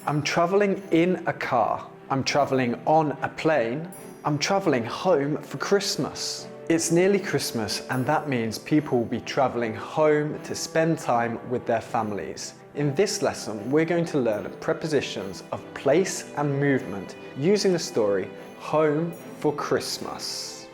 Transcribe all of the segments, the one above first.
I'm traveling in a car. I'm traveling on a plane. I'm traveling home for Christmas. It's nearly Christmas, and that means people will be traveling home to spend time with their families. In this lesson, we're going to learn prepositions of place and movement using the story Home for Christmas.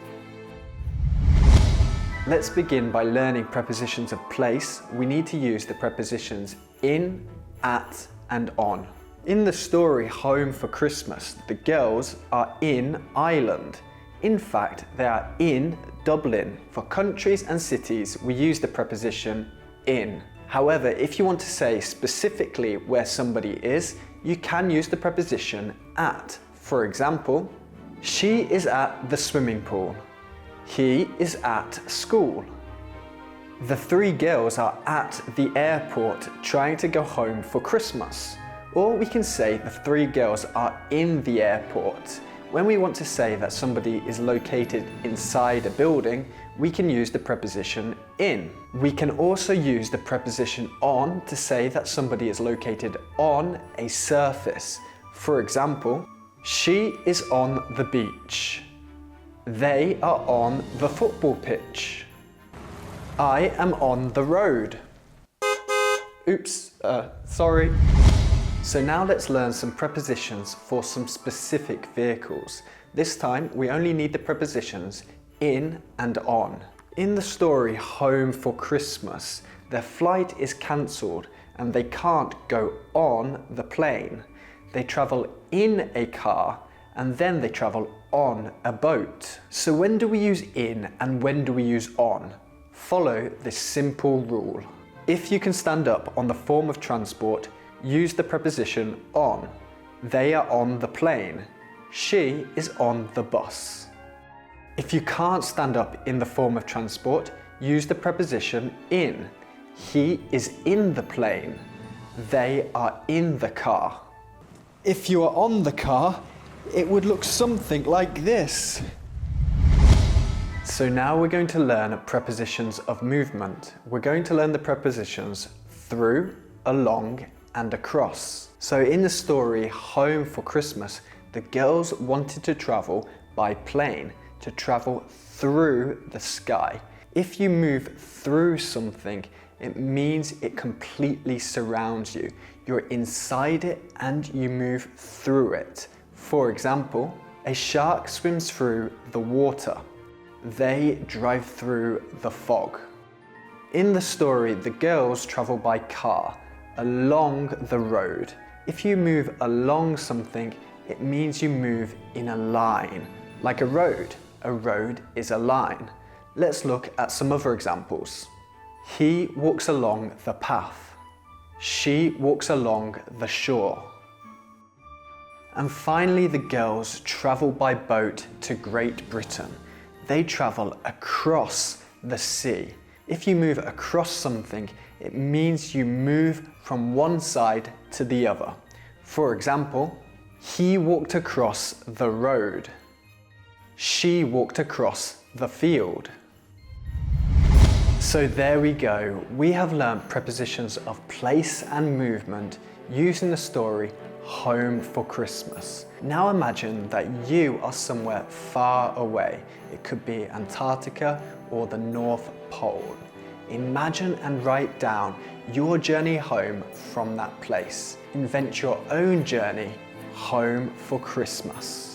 Let's begin by learning prepositions of place. We need to use the prepositions in, at, and on. In the story Home for Christmas, the girls are in Ireland. In fact, they are in Dublin. For countries and cities, we use the preposition in. However, if you want to say specifically where somebody is, you can use the preposition at. For example, she is at the swimming pool. He is at school. The three girls are at the airport trying to go home for Christmas. Or we can say the three girls are in the airport. When we want to say that somebody is located inside a building, we can use the preposition in. We can also use the preposition on to say that somebody is located on a surface. For example, she is on the beach. They are on the football pitch. I am on the road. Oops, sorry. So now let's learn some prepositions for some specific vehicles. This time we only need the prepositions in and on. In the story Home for Christmas, their flight is cancelled and they can't go on the plane. They travel in a car and then they travel on a boat. So when do we use in and when do we use on? Follow this simple rule. If you can stand up on the form of transport, use the preposition on. They are on the plane. She is on the bus. If you can't stand up in the form of transport, use the preposition in. He is in the plane. They are in the car. If you are on the car, it would look something like this. So now we're going to learn prepositions of movement. We're going to learn the prepositions through, along, and across. So in the story Home for Christmas, the girls wanted to travel by plane, to travel through the sky. If you move through something, it means it completely surrounds you. You're inside it and you move through it. For example, a shark swims through the water. They drive through the fog. In the story, the girls travel by car along the road. If you move along something, it means you move in a line, like a road. A road is a line. Let's look at some other examples. He walks along the path. She walks along the shore. And finally, the girls travel by boat to Great Britain. They travel across the sea. If you move across something, it means you move from one side to the other. For example, he walked across the road. She walked across the field. So there we go. We have learned prepositions of place and movement using the story Home for Christmas. Now imagine that you are somewhere far away. It could be Antarctica or the North Pole. Imagine and write down your journey home from that place. Invent your own journey home for Christmas.